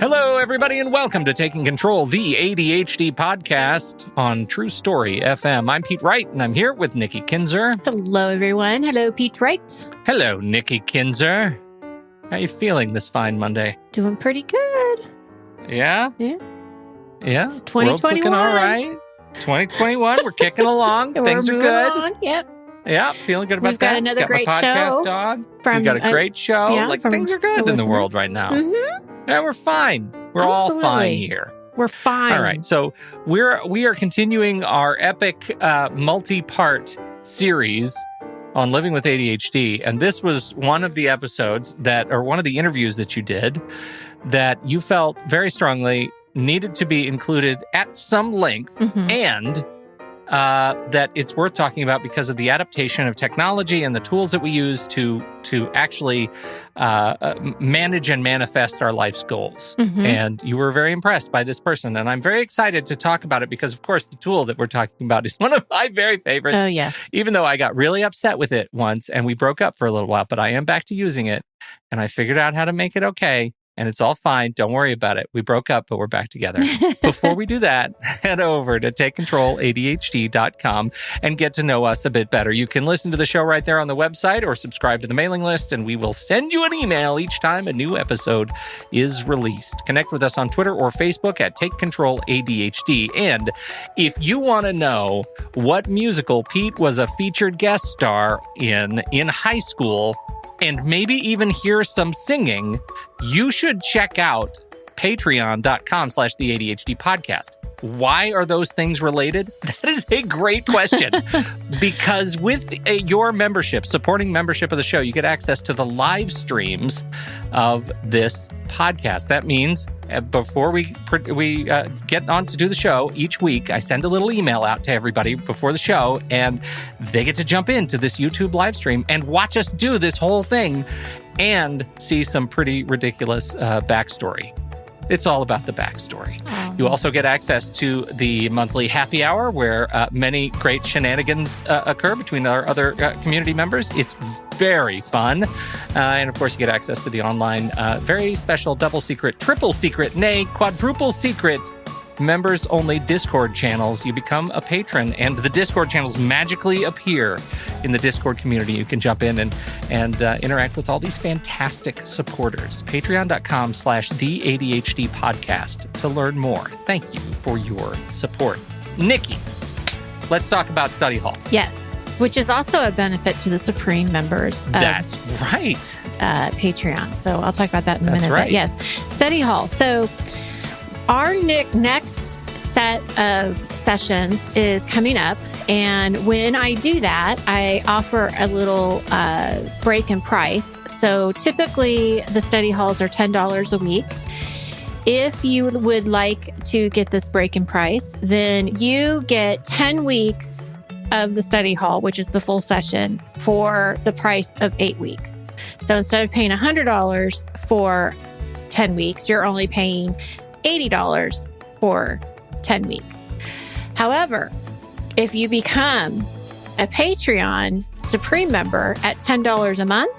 Hello, everybody, and welcome to Taking Control, the ADHD podcast on True Story FM. I'm Pete Wright, and I'm here with Nikki Kinzer. Hello, everyone. Hello, Pete Wright. Hello, Nikki Kinzer. How you feeling this fine Monday? Doing pretty good. Yeah? Yeah. Yeah? It's 2021. World's looking all right. 2021, we're kicking along. Things are good. Along. Yep. Yeah, feeling good about We've got that. another great my podcast show dog. from We've got a great show. yeah, Things are good in the world right now. Mm-hmm. Yeah, we're fine. We're all fine here. We're fine. All right, so we are continuing our epic multi-part series on living with ADHD, and this was one of the episodes one of the interviews that you did that you felt very strongly needed to be included at some length, and that it's worth talking about because of the adaptation of technology and the tools that we use to actually manage and manifest our life's goals. And you were very impressed by this person. And I'm very excited to talk about it because, of course, the tool that we're talking about is one of my very favorites. Oh, yes. Even though I got really upset with it once and we broke up for a little while, but I am back to using it. And I figured out how to make it okay. And it's all fine. Don't worry about it. We broke up, but we're back together. Before we do that, head over to takecontroladhd.com and get to know us a bit better. You can listen to the show right there on the website or subscribe to the mailing list, and we will send you an email each time a new episode is released. Connect with us on Twitter or Facebook at takecontroladhd. And if you want to know what musical Pete was a featured guest star in high school, and maybe even hear some singing, you should check out patreon.com/the ADHD podcast. Why are those things related? That is a great question. Because with your membership, supporting membership of the show, you get access to the live streams of this podcast. That means before we get on to do the show each week, I send a little email out to everybody before the show, and they get to jump into this YouTube live stream and watch us do this whole thing and see some pretty ridiculous backstory. It's all about the backstory. You also get access to the monthly happy hour where many great shenanigans occur between our other community members. It's very fun. And of course, you get access to the online, very special double secret, triple secret, nay, quadruple secret members only Discord channels. You become a patron and the Discord channels magically appear in the Discord community. You can jump in and interact with all these fantastic supporters. Patreon.com/the ADHD podcast to learn more. Thank you for your support. Nikki, let's talk about Study Hall. Yes, which is also a benefit to the Supreme members of That's right. Patreon. So I'll talk about that in a That's minute. right. But yes, Study Hall. So our next set of sessions is coming up. And when I do that, I offer a little break in price. So typically the study halls are $10 a week. If you would like to get this break in price, then you get 10 weeks of the study hall, which is the full session, for the price of 8 weeks. So instead of paying $100 for 10 weeks, you're only paying $80 for 10 weeks. However, if you become a Patreon Supreme member at $10 a month,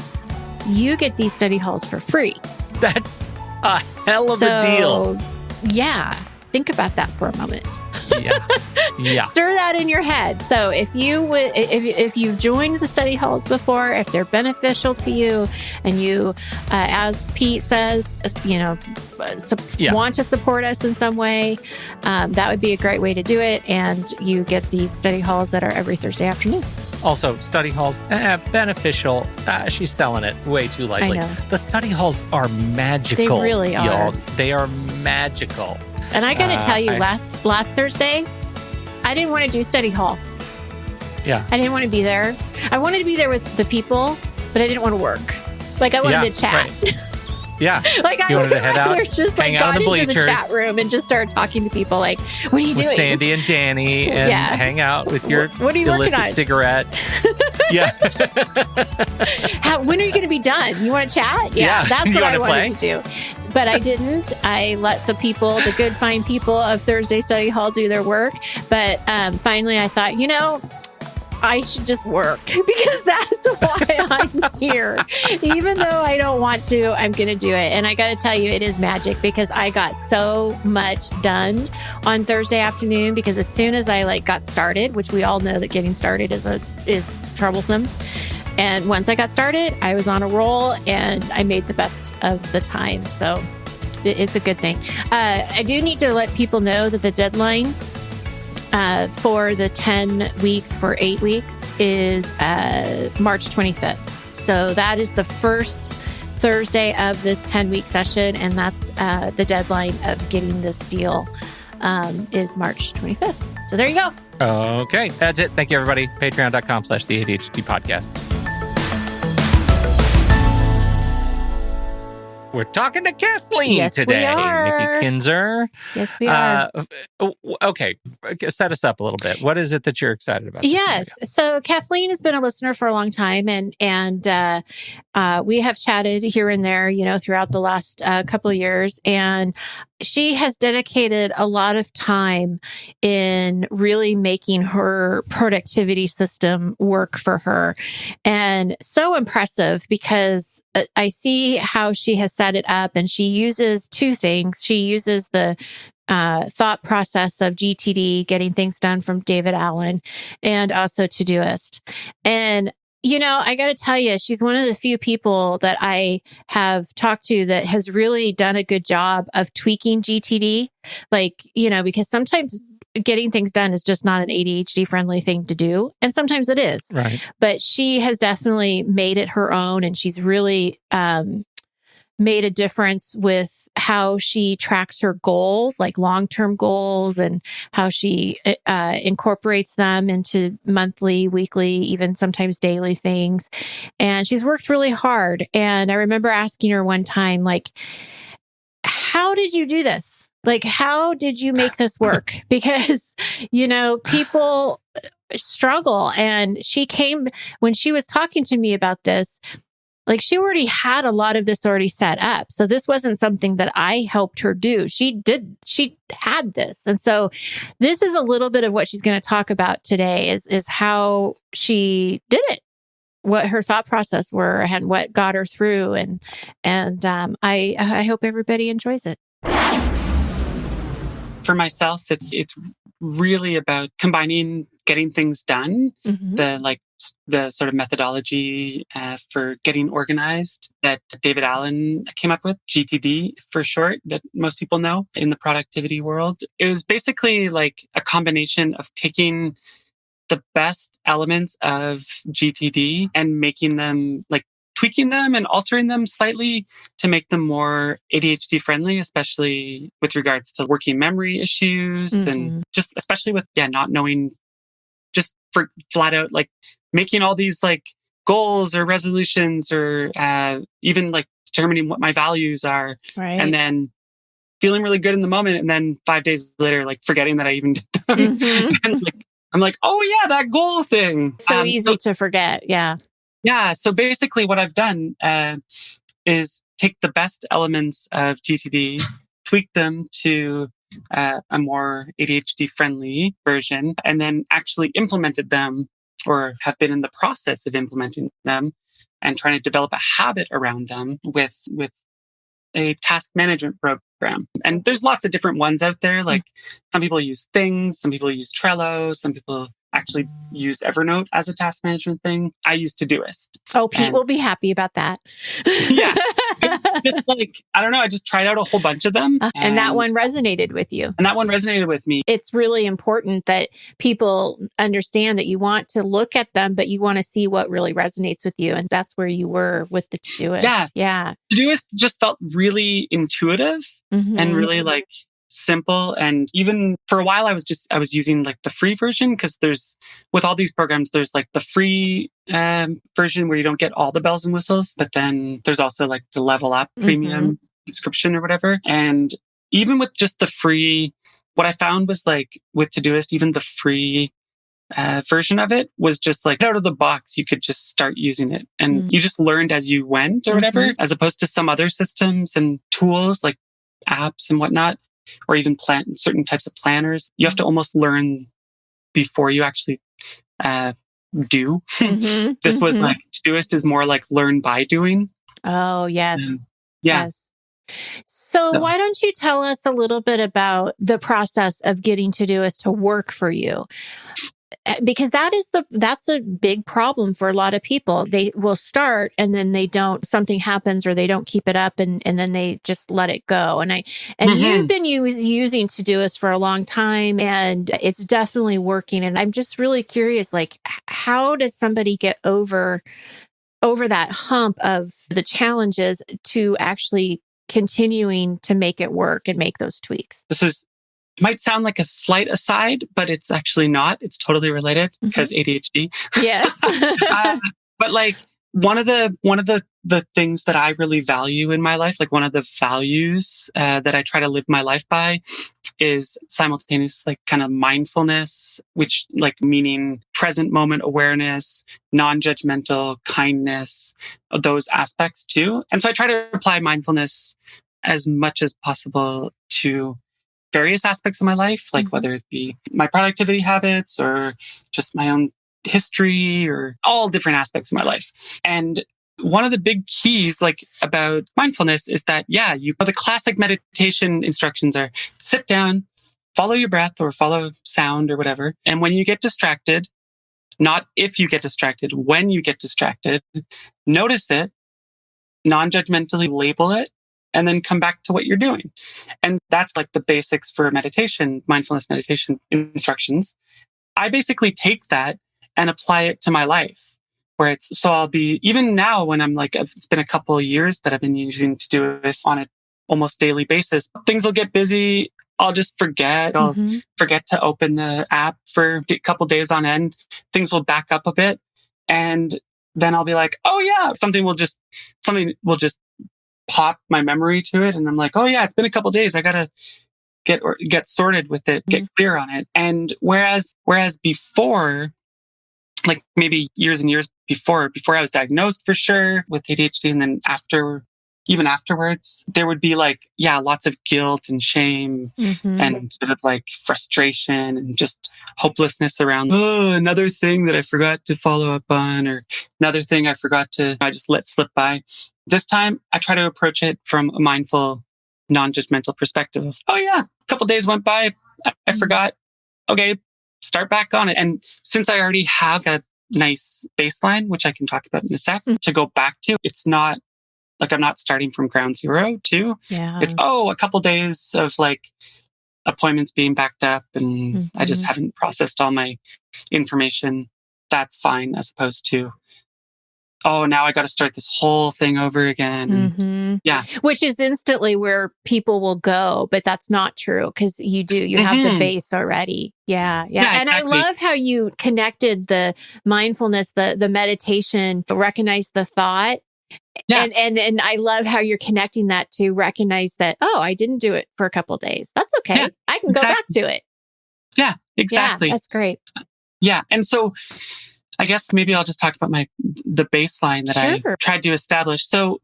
you get these study halls for free. That's a hell of a deal. Yeah. Think about that for a moment. Yeah. Stir that in your head. So if you've joined the study halls before, if they're beneficial to you, and you, as Pete says, want to support us in some way, that would be a great way to do it. And you get these study halls that are every Thursday afternoon. Also, study halls, beneficial. She's selling it way too lightly. I know. The study halls are magical. They really are. Y'all. They are magical. And I got to tell you, last Thursday, I didn't want to do study hall. Yeah. I didn't want to be there. I wanted to be there with the people, but I didn't want to work. Like, I wanted to chat. Right. Yeah. Like, you wanted to head out, just hang like out got in the into bleachers, the chat room and just started talking to people. Like, what are you doing? With Sandy and Danny, and hang out with your what are you illicit cigarette. Yeah. When are you going to be done? You want to chat? Yeah, that's what I wanted to do. But I didn't. I let the good, fine people of Thursday Study Hall do their work. But finally I thought, I should just work because that's why I'm here. Even though I don't want to, I'm going to do it. And I got to tell you, it is magic because I got so much done on Thursday afternoon because as soon as I got started, which we all know that getting started is troublesome. And once I got started, I was on a roll and I made the best of the time. So it's a good thing. I do need to let people know that the deadline for the 10 weeks for 8 weeks is March 25th. So that is the first Thursday of this 10-week session. And that's the deadline of getting this deal is March 25th. So there you go. Okay, that's it. Thank you, everybody. Patreon.com/the ADHD podcast. We're talking to Kathleen today. We are. Nikki Kinzer. Yes, we are. Okay, set us up a little bit. What is it that you're excited about? Yes. So Kathleen has been a listener for a long time, and we have chatted here and there, throughout the last couple of years. And she has dedicated a lot of time in really making her productivity system work for her. And so impressive because I see how she has set it up, and she uses two things. She uses the thought process of GTD, getting things done from David Allen, and also Todoist. And I got to tell you, she's one of the few people that I have talked to that has really done a good job of tweaking GTD. Because sometimes getting things done is just not an ADHD friendly thing to do. And sometimes it is. Right. But she has definitely made it her own. And she's really made a difference with how she tracks her goals, like long-term goals, and how she incorporates them into monthly, weekly, even sometimes daily things. And she's worked really hard. And I remember asking her one time, how did you do this? How did you make this work? Because, people struggle. And when she was talking to me about this, she already had a lot of this already set up. So this wasn't something that I helped her do. She had this. And so this is a little bit of what she's going to talk about today is how she did it, what her thought process were and what got her through. And I hope everybody enjoys it. For myself, it's really about combining getting things done, the sort of methodology for getting organized that David Allen came up with, GTD for short, that most people know in the productivity world. It was basically a combination of taking the best elements of GTD and making them tweaking them and altering them slightly to make them more ADHD friendly, especially with regards to working memory issues and just especially with not knowing, just for flat out making all these goals or resolutions or even determining what my values are, right. And then feeling really good in the moment, and then 5 days later forgetting that I even did them. And I'm oh yeah, that goal thing. So easy to forget. Yeah. Yeah. So basically what I've done is take the best elements of GTD, tweak them to a more ADHD friendly version, and then actually implemented them or have been in the process of implementing them and trying to develop a habit around them with a task management program. And there's lots of different ones out there. Some people use Things, some people use Trello, some people actually use Evernote as a task management thing. I use Todoist. Oh, Pete will be happy about that. Yeah. Just I don't know. I just tried out a whole bunch of them. And that one resonated with you. And that one resonated with me. It's really important that people understand that you want to look at them, but you want to see what really resonates with you. And that's where you were with the Todoist. Yeah. Todoist just felt really intuitive and really simple. And even for a while, I was using the free version because with all these programs, there's the free version where you don't get all the bells and whistles, but then there's also the level up premium subscription or whatever. And even with just the free, what I found was with Todoist, even the free version of it was just out of the box, you could just start using it and you just learned as you went or whatever, as opposed to some other systems and tools like apps and whatnot, or even certain types of planners. You have to almost learn before you actually do. Mm-hmm. This was like, Todoist is more like learn by doing. Oh, yes. Yeah. Yes. So why don't you tell us a little bit about the process of getting Todoist to work for you? Because that's a big problem for a lot of people. They will start and then they don't, something happens or they don't keep it up and then they just let it go. And you've been using Todoist for a long time and it's definitely working. And I'm just really curious, like, how does somebody get over that hump of the challenges to actually continuing to make it work and make those tweaks? It might sound like a slight aside, but it's actually not. It's totally related because ADHD. Yes. But like one of the things that I really value in my life, like one of the values that I try to live my life by is simultaneous, like kind of mindfulness, which like meaning present moment awareness, non-judgmental kindness, those aspects too. And so I try to apply mindfulness as much as possible to various aspects of my life, like whether it be my productivity habits or just my own history or all different aspects of my life. And one of the big keys like about mindfulness is that, the classic meditation instructions are sit down, follow your breath or follow sound or whatever. And when you get distracted, not if you get distracted, when you get distracted, notice it, non-judgmentally label it, and then come back to what you're doing. And that's like the basics for meditation, mindfulness meditation instructions. I basically take that and apply it to my life where I'll be, even now when I'm like, it's been a couple of years that I've been using to do this on an almost daily basis. Things will get busy. I'll just forget. I'll forget to open the app for a couple days on end. Things will back up a bit. And then I'll be like, oh yeah, something will just pop my memory to it. And I'm like, oh yeah, it's been a couple of days. I got to get sorted with it, get clear on it. And whereas before, like maybe years and years before I was diagnosed for sure with ADHD. And then even afterwards, there would be like, lots of guilt and shame and sort of like frustration and just hopelessness around, another thing that I forgot to follow up on or another thing I just let slip by. This time, I try to approach it from a mindful, non-judgmental perspective of, a couple days went by, I forgot. Okay, start back on it. And since I already have a nice baseline, which I can talk about in a sec, to go back to, it's not like I'm not starting from ground zero too. Yeah. It's, a couple days of like appointments being backed up and I just haven't processed all my information. That's fine as opposed to, now I got to start this whole thing over again. Yeah. Which is instantly where people will go, but that's not true because you have the base already. Yeah. And exactly. I love how you connected the mindfulness, the meditation, recognize the thought. Yeah. And I love how you're connecting that to recognize that, I didn't do it for a couple of days. That's okay. Yeah, I can go back to it. Yeah, exactly. Yeah, that's great. Yeah. And so I guess maybe I'll just talk about the baseline that I tried to establish. So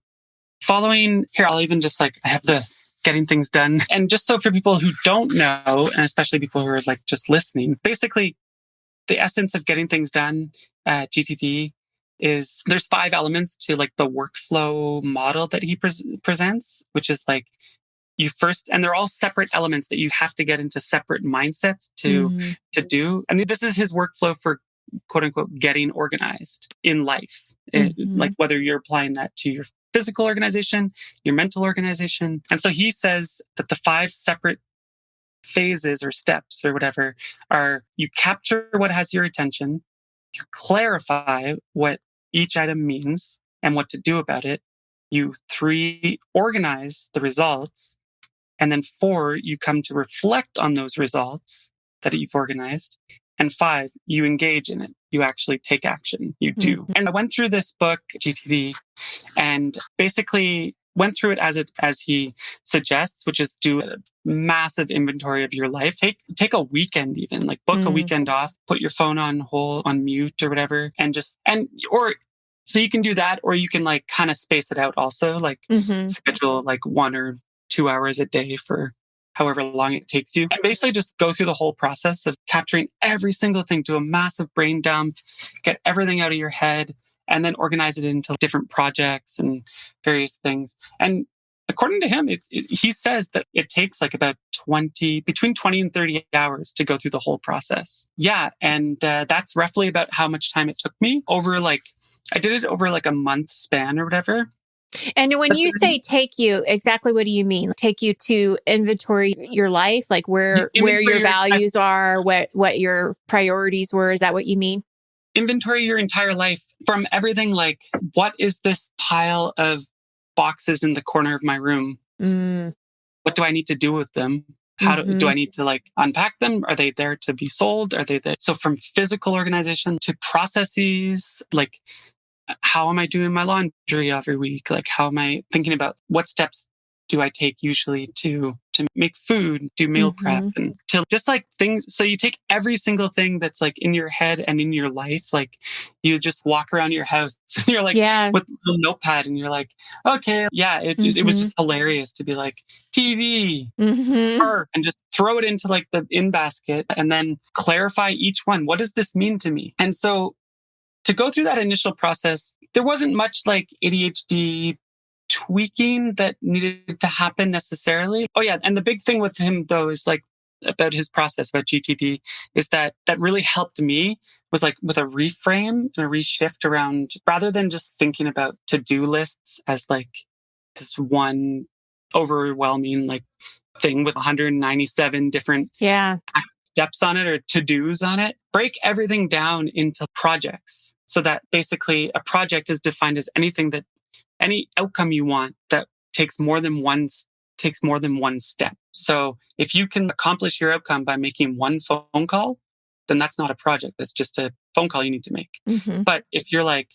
I'll even just I have the getting things done. And just so for people who don't know, and especially people who are like just listening, basically the essence of getting things done at GTD is there's 5 elements to like the workflow model that he presents, which is like you first, and they're all separate elements that you have to get into separate mindsets to do. And this is his workflow for quote unquote getting organized in life. Like whether you're applying that to your physical organization, your mental organization. And so he says that the 5 separate phases or steps or whatever are you capture what has your attention, you clarify what each item means and what to do about it. You 3, organize the results. And then 4, you come to reflect on those results that you've organized. And 5, you engage in it. You actually take action. You do. And I went through this book, GTD, and basically went through it as he suggests, which is do a massive inventory of your life. Take a weekend even, like book a weekend off, put your phone on hold, on mute or whatever, so you can do that, or you can like kind of space it out also, like schedule like 1 or 2 hours a day for however long it takes you. And basically just go through the whole process of capturing every single thing, do a massive brain dump, get everything out of your head, and then organize it into different projects and various things. And according to him, he says that it takes like about between 20 and 30 hours to go through the whole process. Yeah. And that's roughly about how much time it took me I did it over like a month span or whatever. And when you say take you, exactly what do you mean? Take you to inventory your life, like where your values are, what your priorities were? Is that what you mean? Inventory your entire life from everything like, what is this pile of boxes in the corner of my room? What do I need to do with them? How do I need to like unpack them? Are they there to be sold? Are they there? So from physical organization to processes, like how am I doing my laundry every week? Like how am I thinking about what steps do I take usually to make food, do meal prep, and to just like things. So you take every single thing that's like in your head and in your life. Like you just walk around your house and you're like with a little notepad and you're like, okay, yeah, it was just hilarious to be like TV, and just throw it into like the in basket and then clarify each one. What does this mean to me? And so to go through that initial process, there wasn't much like ADHD tweaking that needed to happen necessarily. Oh yeah. And the big thing with him though is like about his process about GTD is that really helped me was like with a reframe and a reshift around rather than just thinking about to-do lists as like this one overwhelming like thing with 197 different steps on it or to-dos on it. Break everything down into projects so that basically a project is defined as any outcome you want that takes more than one step. So if you can accomplish your outcome by making one phone call, then that's not a project. That's just a phone call you need to make. But if you're like,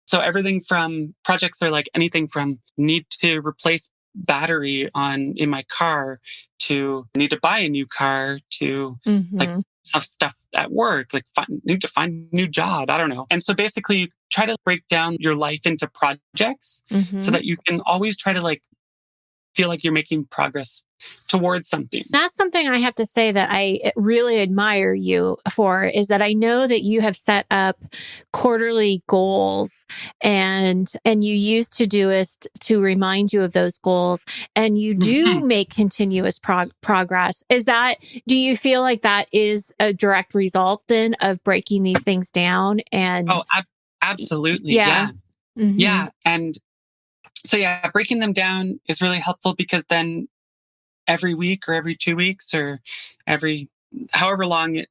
so everything from projects are like anything from need to replace battery in my car to need to buy a new car to like stuff at work, like need to find a new job. I don't know. And so basically try to break down your life into projects so that you can always try to like feel like you're making progress towards something. That's something I have to say that I really admire you for is that I know that you have set up quarterly goals and you use Todoist to remind you of those goals and you do make continuous progress. Do you feel like that is a direct result then of breaking these things down? And absolutely. Yeah. Yeah. And so yeah, breaking them down is really helpful because then every week or every 2 weeks or every however long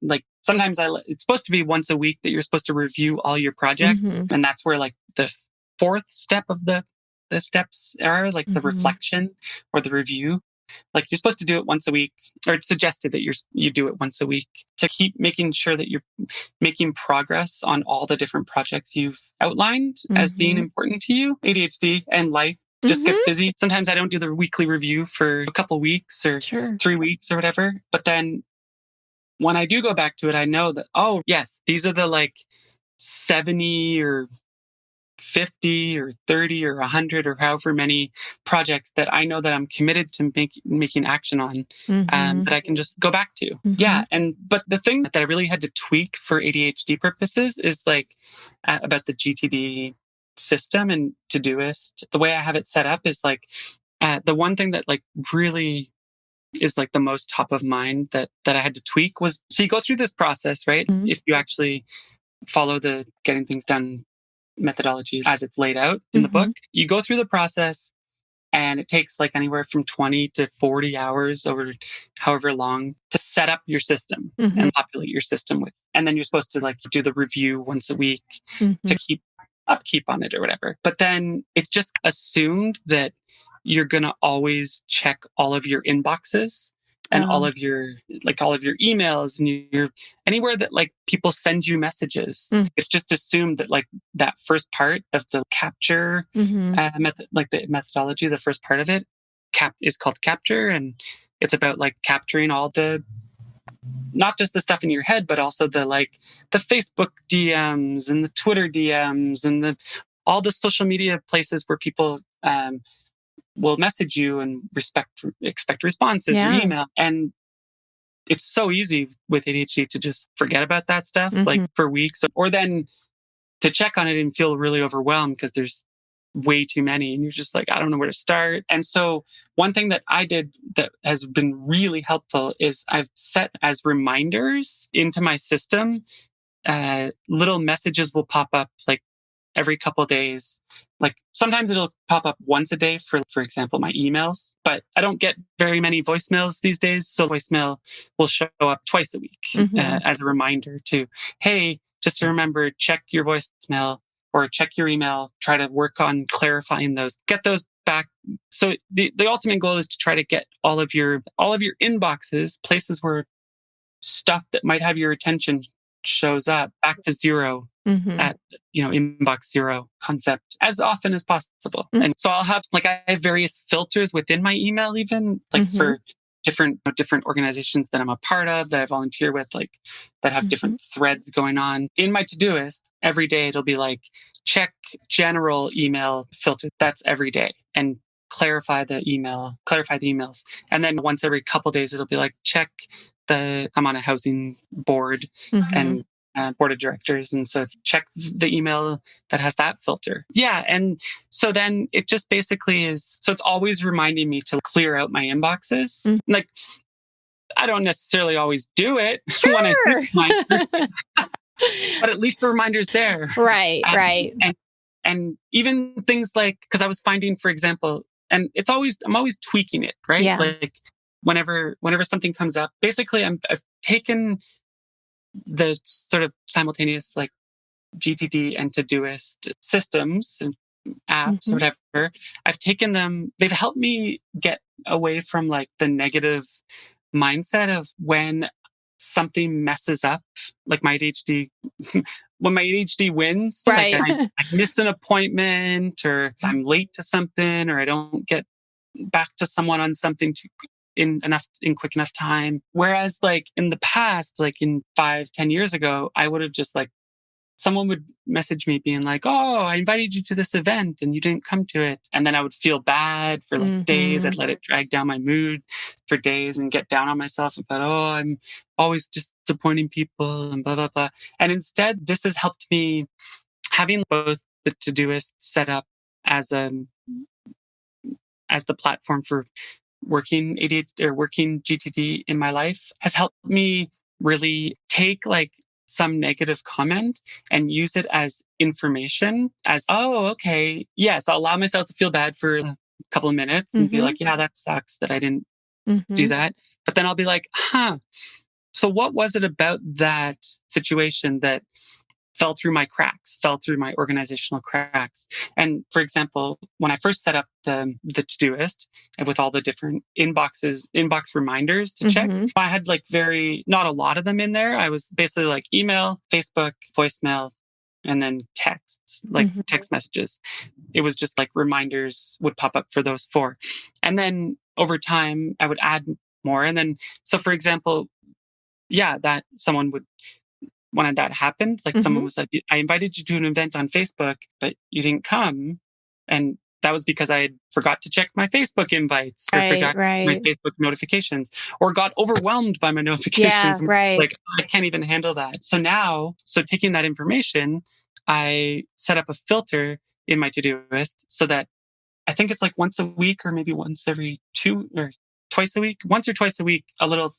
sometimes it's supposed to be once a week that you're supposed to review all your projects. And that's where like the fourth step of the steps are like the reflection or the review. Like you're supposed to do it once a week, or it's suggested that you do it once a week to keep making sure that you're making progress on all the different projects you've outlined as being important to you. ADHD and life just gets busy. Sometimes I don't do the weekly review for a couple weeks or 3 weeks or whatever. But then when I do go back to it, I know that, oh yes, these are the like 70 or 50 or 30 or 100 or however many projects that I know that I'm committed to making action on that I can just go back to. Yeah. But the thing that I really had to tweak for ADHD purposes is like about the GTD system and Todoist. The way I have it set up is like the one thing that like really is like the most top of mind that I had to tweak was, so you go through this process, right? If you actually follow the getting things done methodology as it's laid out in the book, you go through the process and it takes like anywhere from 20 to 40 hours over however long to set up your system and populate your system with. And then you're supposed to like do the review once a week to keep upkeep on it or whatever. But then it's just assumed that you're going to always check all of your inboxes and all of your emails and your anywhere that like people send you messages. It's just assumed that like that first part of the capture method, like the methodology, the first part of it is called capture. And it's about like capturing all the, not just the stuff in your head, but also the Facebook DMs and the Twitter DMs and all the social media places where people will message you and expect responses or email. And it's so easy with ADHD to just forget about that stuff like for weeks, or then to check on it and feel really overwhelmed because there's way too many and you're just like, I don't know where to start. And so one thing that I did that has been really helpful is I've set as reminders into my system, little messages will pop up like every couple of days. Like sometimes it'll pop up once a day for example, my emails, but I don't get very many voicemails these days. So voicemail will show up twice a week as a reminder to, hey, just to remember, check your voicemail or check your email, try to work on clarifying those, get those back. So the ultimate goal is to try to get all of your inboxes, places where stuff that might have your attention shows up, back to zero at, inbox zero concept as often as possible. And so I'll have I have various filters within my email, even for different organizations that I'm a part of, that I volunteer with, like that have different threads going on. In my Todoist, every day it'll be like, check general email filter. That's every day. And clarify the emails. And then once every couple days, it'll be like, check I'm on a housing board and board of directors. And so it's check the email that has that filter. Yeah. And so then it just basically is, so it's always reminding me to clear out my inboxes. Like, I don't necessarily always do it when I see reminders, but at least the reminder's there. Right. And even things like, because I was finding, for example, and I'm always tweaking it, right? Yeah. Like whenever something comes up, basically I've taken the sort of simultaneous like GTD and Todoist systems and apps or whatever. I've taken them, they've helped me get away from like the negative mindset of when something messes up, like my ADHD, when my ADHD wins, right. like I miss an appointment or I'm late to something or I don't get back to someone on something in quick enough time. Whereas like in the past, like in 5-10 years ago, I would have just like, someone would message me being like, oh, I invited you to this event and you didn't come to it. And then I would feel bad for like days. I'd let it drag down my mood for days and get down on myself about, oh, I'm always disappointing people and blah, blah, blah. And instead, this has helped me, having both the Todoist set up as the platform for working ADHD or working GTD in my life, has helped me really take like some negative comment and use it as information, as, oh, okay, yes, I'll allow myself to feel bad for a couple of minutes and be like, yeah, that sucks that I didn't do that. But then I'll be like, so what was it about that situation that fell through my organizational cracks? And for example, when I first set up the Todoist and with all the different inbox reminders to check, I had like not a lot of them in there. I was basically like email, Facebook, voicemail, and then texts, like text messages. It was just like reminders would pop up for those 4. And then over time, I would add more. And then, so for example, that someone would, when that happened, like someone was like, I invited you to an event on Facebook, but you didn't come. And that was because I forgot to check my Facebook invites or forgot my Facebook notifications or got overwhelmed by my notifications. Yeah, right. Like, I can't even handle that. So taking that information, I set up a filter in my Todoist so that I think it's like once a week or maybe once every 2 or twice a week, once or twice a week, a little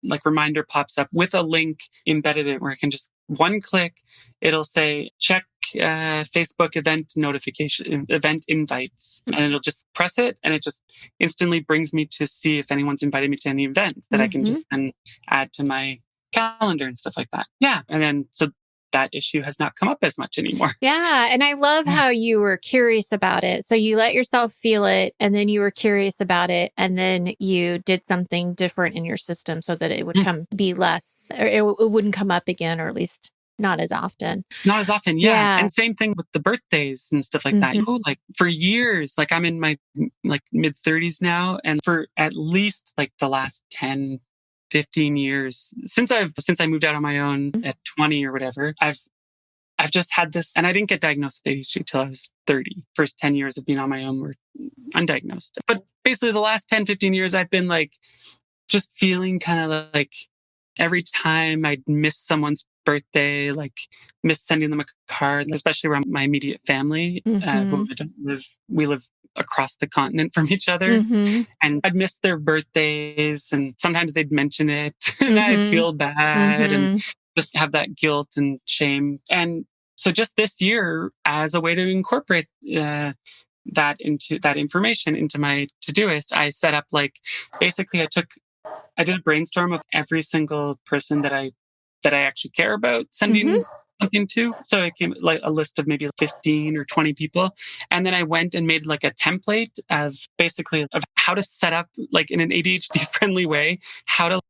like reminder pops up with a link embedded in it where I can just one click, it'll say, check Facebook event invites. And it'll just press it and it just instantly brings me to see if anyone's invited me to any events that I can just then add to my calendar and stuff like that. Yeah. And then, so that issue has not come up as much anymore. Yeah. And I love how you were curious about it. So you let yourself feel it and then you were curious about it. And then you did something different in your system so that it would be less, or it wouldn't come up again, or at least not as often. Not as often. Yeah. And same thing with the birthdays and stuff like that. Like for years, like I'm in my like mid 30s now. And for at least like the last 10-15 years since I moved out on my own at 20 or whatever, I've I've just had this, and I didn't get diagnosed with ADHD till I was 30. First 10 years of being on my own were undiagnosed. But basically the last 10, 15 years, I've been like, just feeling kind of like every time I'd miss someone's birthday, like miss sending them a card, especially around my immediate family, who we live across the continent from each other. And I'd miss their birthdays, and sometimes they'd mention it and I'd feel bad and just have that guilt and shame. And so just this year, as a way to incorporate that information into my Todoist, I set up basically I did a brainstorm of every single person that I actually care about sending something to. So it came like a list of maybe 15 or 20 people. And then I went and made like a template of how to set up, like in an ADHD friendly way, how to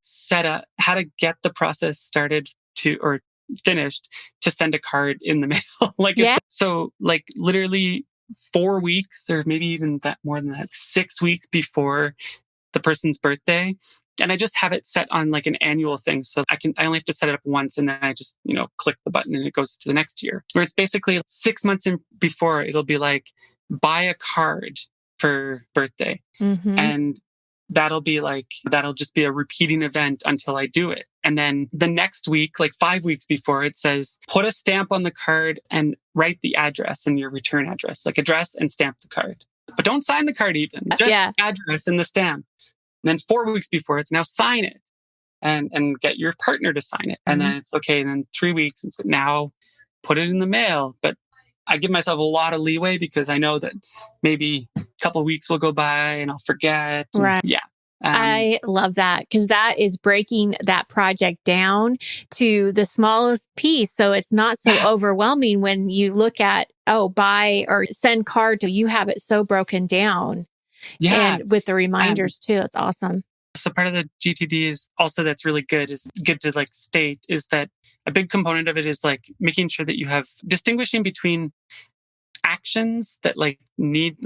get the process started or finished to send a card in the mail. So literally 4 weeks, or maybe even that more than that, 6 weeks before the person's birthday. And I just have it set on like an annual thing. So I only have to set it up once, and then I just, click the button and it goes to the next year. Where it's basically 6 months before, it'll be like, buy a card for birthday. And that'll just be a repeating event until I do it. And then the next week, like 5 weeks before, it says, put a stamp on the card and write the address and your return address, like address and stamp the card. But don't sign the card even, just the address and the stamp. And then 4 weeks before, it's now sign it and get your partner to sign it. And then it's okay. And then 3 weeks, it's now put it in the mail. But I give myself a lot of leeway because I know that maybe a couple of weeks will go by and I'll forget. Right. Yeah. I love that, because that is breaking that project down to the smallest piece. So it's not so overwhelming when you look at, buy or send card, to you have it so broken down. Yeah. And with the reminders too. That's awesome. So part of the GTD is also that's really good to state is that a big component of it is like making sure that you have distinguishing between actions that need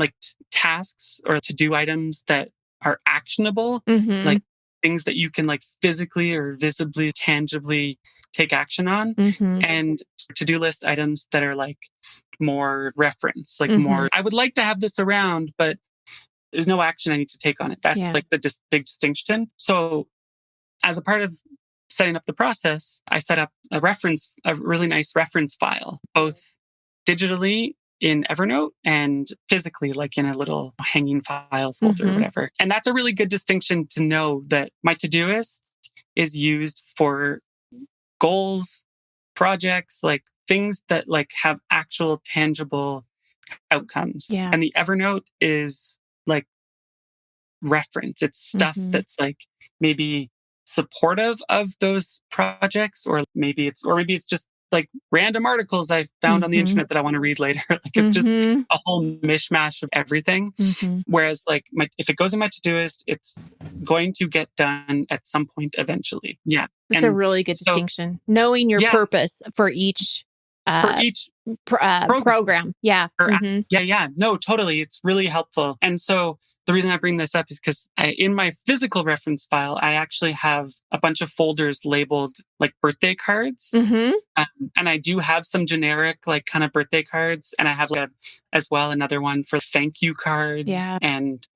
tasks or to-do items that are actionable, like things that you can physically or visibly, tangibly take action on, and to-do list items that are more reference, more, I would like to have this around, but there's no action I need to take on it. That's the big distinction. So as a part of setting up the process, I set up a really nice reference file, both digitally in Evernote and physically, in a little hanging file folder or whatever. And that's a really good distinction to know, that my Todoist is used for goals, projects, things that have actual tangible outcomes. Yeah. And the Evernote is reference. It's stuff that's maybe supportive of those projects, or maybe it's just random articles I found on the internet that I want to read later. It's just a whole mishmash of everything. Whereas if it goes in my Todoist, it's going to get done at some point eventually. Yeah. It's a really good distinction. Knowing your purpose for each program. Yeah. Yeah. No, totally. It's really helpful. And so the reason I bring this up is because in my physical reference file, I actually have a bunch of folders labeled birthday cards. And I do have some generic kind of birthday cards. And I have as well another one for thank you cards. Yeah. And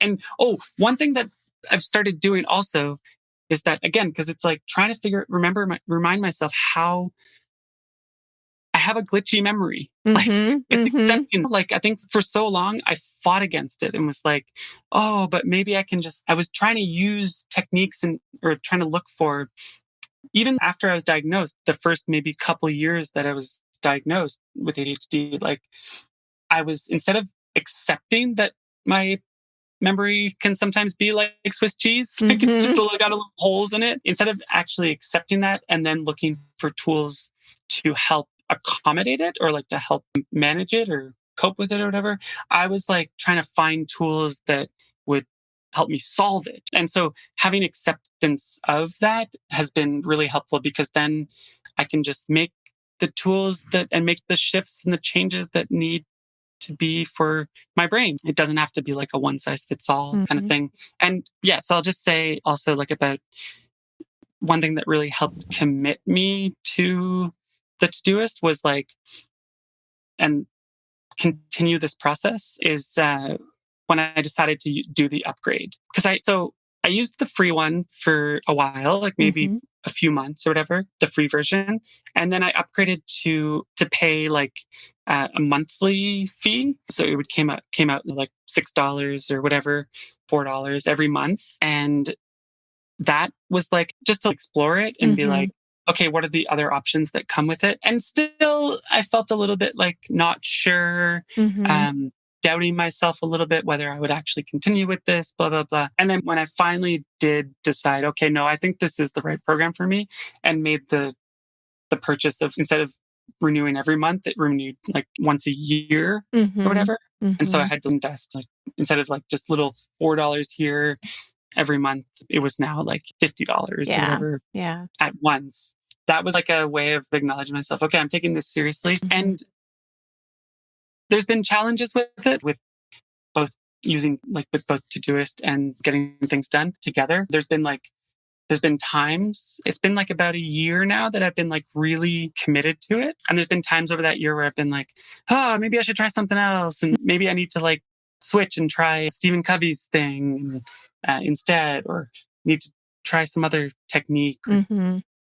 one thing that I've started doing also is that, again, because it's trying to remind myself how I have a glitchy memory. Accepting, I think for so long I fought against it and was but maybe I can I was trying to use techniques or trying to look for, even after I was diagnosed, the first maybe couple years that I was diagnosed with ADHD, I was, instead of accepting that my memory can sometimes be like Swiss cheese, it's just got a little holes in it, instead of actually accepting that and then looking for tools to help accommodate it, or to help manage it or cope with it or whatever, I was trying to find tools that would help me solve it. And so having acceptance of that has been really helpful, because then I can just make the tools and make the shifts and the changes that need to be for my brain. It doesn't have to be a one size fits all kind of thing. And so I'll just say also about one thing that really helped commit me to the Todoist was and continue this process is when I decided to do the upgrade. Because I used the free one for a while, like maybe a few months or whatever, the free version. And then I upgraded to pay like a monthly fee. So it would came out like $6 or whatever, $4 every month. And that was like just to explore it and be like, okay, what are the other options that come with it? And still, I felt a little bit like not sure, doubting myself a little bit whether I would actually continue with this, blah, blah, blah. And then when I finally did decide, okay, no, I think this is the right program for me, and made the purchase of, instead of renewing every month, it renewed like once a year or whatever. And so I had to invest, like, instead of like just little $4 here every month, it was now like $50 or whatever at once. That was like a way of acknowledging myself. Okay, I'm taking this seriously. And there's been challenges with it, with both using like with both Todoist and getting things done together. There's been times, it's been like about a year now that I've been like really committed to it. And there's been times over that year where I've been like, oh, maybe I should try something else. And maybe I need to like switch and try Stephen Covey's thing instead, or need to try some other technique or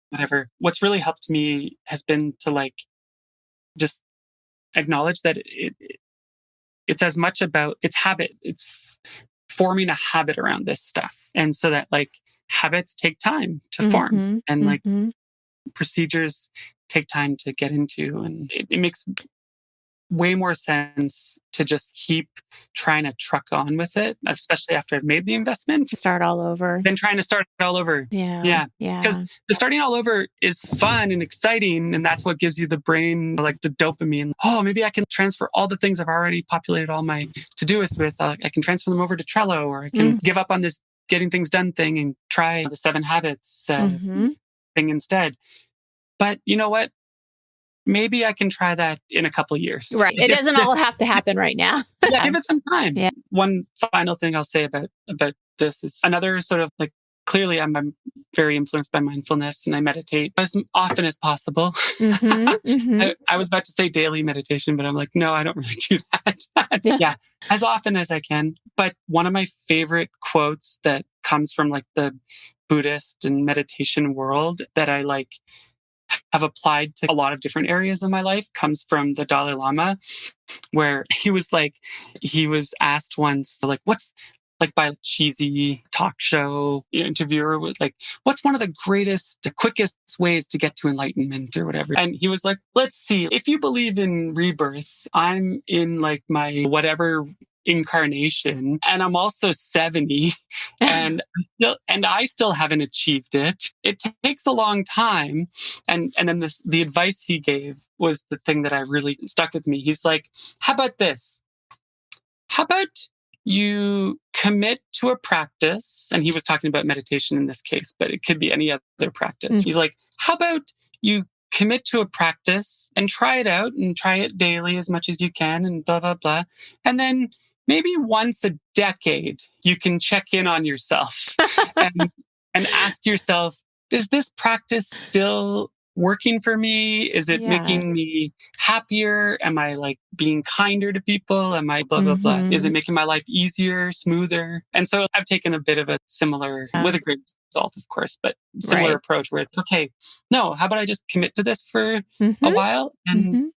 whatever. What's really helped me has been to like just acknowledge that it's as much about its habit. It's forming a habit around this stuff. And so that like habits take time to form, and like procedures take time to get into. And it makes way more sense to just keep trying to truck on with it, especially after I've made the investment. Start all over. Than trying to start all over. Yeah. Because the starting all over is fun and exciting. And that's what gives you the brain, like the dopamine. Oh, maybe I can transfer all the things I've already populated all my Todoist with. I can transfer them over to Trello, or I can give up on this getting things done thing and try the 7 habits thing instead. But you know what? Maybe I can try that in a couple of years. Right. It doesn't all have to happen right now. Yeah, give it some time. Yeah. One final thing I'll say about this is another sort of like, clearly I'm very influenced by mindfulness, and I meditate as often as possible. I was about to say daily meditation, but I'm like, no, I don't really do that. Yeah, as often as I can. But one of my favorite quotes that comes from like the Buddhist and meditation world that I like have applied to a lot of different areas of my life comes from the Dalai Lama, where he was asked once, like, what's like by a cheesy talk show interviewer with like, what's one of the quickest ways to get to enlightenment or whatever? And he was like, let's see, if you believe in rebirth, I'm in like my whatever incarnation, and I'm also 70 and I still haven't achieved it. It takes a long time. And then the advice he gave was the thing that I really stuck with me. He's like, how about this? How about you commit to a practice? And he was talking about meditation in this case, but it could be any other practice. He's like, how about you commit to a practice and try it out and try it daily as much as you can and blah, blah, blah. And then maybe once a decade, you can check in on yourself and ask yourself, is this practice still working for me? Is it making me happier? Am I like being kinder to people? Am I blah, blah, blah? Is it making my life easier, smoother? And so I've taken a bit of a similar, with a great result, of course, but similar approach where it's, okay, no, how about I just commit to this for a while and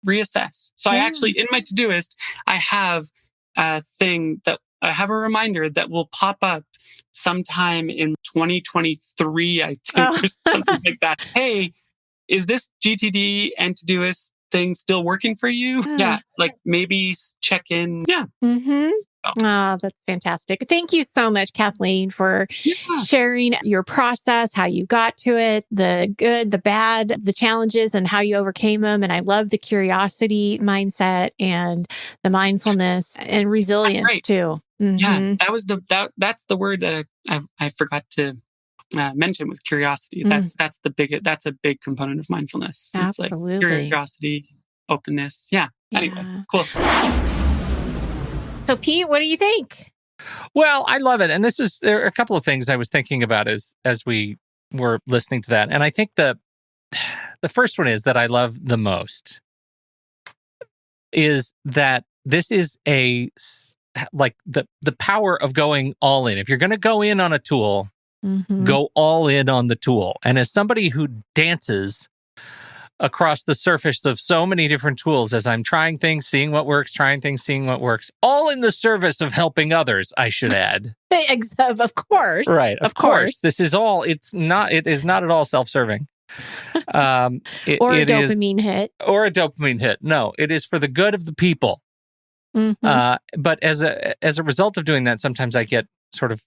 reassess? So I actually, in my Todoist, I have a thing that I have a reminder that will pop up sometime in 2023, I think, or something like that. Hey, is this GTD and Todoist thing still working for you? Yeah, like maybe check in. Yeah. Oh, that's fantastic. Thank you so much, Kathleen, for sharing your process, how you got to it, the good, the bad, the challenges, and how you overcame them. And I love the curiosity mindset and the mindfulness and resilience too. Yeah, that was that's the word that I forgot to mention, was curiosity. That's a big component of mindfulness. Absolutely. It's like curiosity, openness. Yeah. Anyway, cool. So, Pete, what do you think? Well, I love it. And there are a couple of things I was thinking about as we were listening to that. And I think the first one is that I love the most. is that this is like the power of going all in. If you're going to go in on a tool, go all in on the tool. And as somebody who dances across the surface of so many different tools, as I'm trying things, seeing what works, trying things, seeing what works, all in the service of helping others, I should add. Of course. Right. Of course. This is all, it is not at all self-serving. Or a dopamine hit. Or a dopamine hit. No, it is for the good of the people. But as a result of doing that, sometimes I get sort of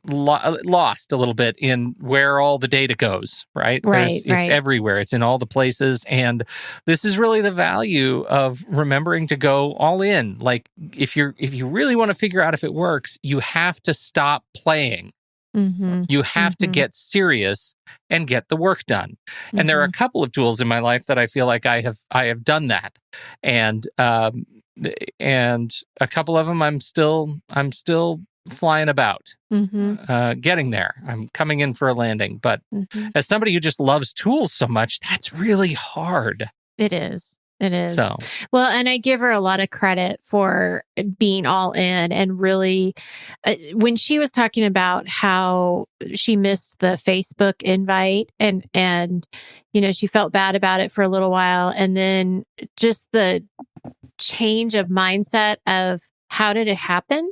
lost a little bit in where all the data goes, right? It's everywhere. It's in all the places. And this is really the value of remembering to go all in. Like if you really want to figure out if it works, you have to stop playing. You have to get serious and get the work done. And there are a couple of tools in my life that I feel like I have done that. And a couple of them I'm still flying about, getting there. I'm coming in for a landing. But as somebody who just loves tools so much, that's really hard. It is. So. Well, and I give her a lot of credit for being all in and really, when she was talking about how she missed the Facebook invite and she felt bad about it for a little while. And then just the change of mindset of how did it happen?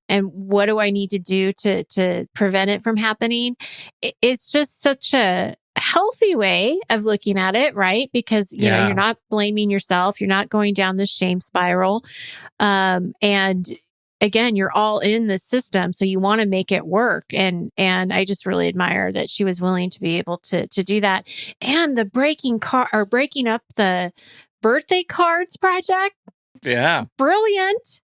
And what do I need to do to prevent it from happening? It's just such a healthy way of looking at it, right? Because, you're not blaming yourself. You're not going down this shame spiral. And again, you're all in the system. So you want to make it work. And I just really admire that she was willing to be able to do that. And the breaking up the birthday cards project. Yeah. Brilliant.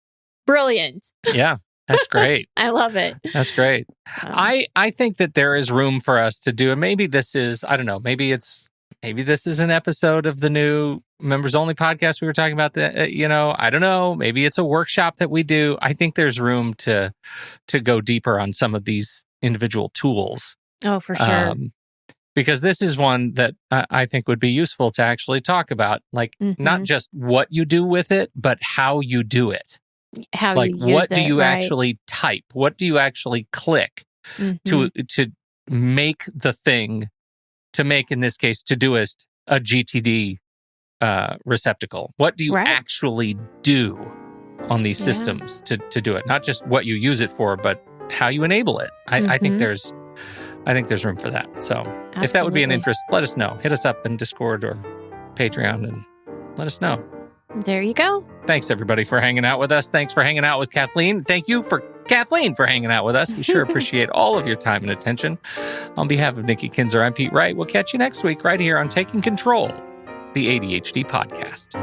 Yeah, that's great. I love it. That's great. I think that there is room for us to do, and maybe this is, I don't know, maybe this is an episode of the new members only podcast we were talking about. I don't know. Maybe it's a workshop that we do. I think there's room to go deeper on some of these individual tools. Oh, for sure. Because this is one that I think would be useful to actually talk about, like not just what you do with it, but how you do it. How like you use what do you right? actually type? What do you actually click to make the thing, to make, in this case, Todoist, a GTD receptacle? What do you actually do on these systems to do it? Not just what you use it for, but how you enable it. I think there's room for that. So if that would be an interest, let us know. Hit us up in Discord or Patreon and let us know. There you go. Thanks, everybody, for hanging out with us. Thanks for hanging out with Kathleen. Thank you for Kathleen for hanging out with us. We sure appreciate all of your time and attention. On behalf of Nikki Kinzer, I'm Pete Wright. We'll catch you next week right here on Taking Control, the ADHD podcast.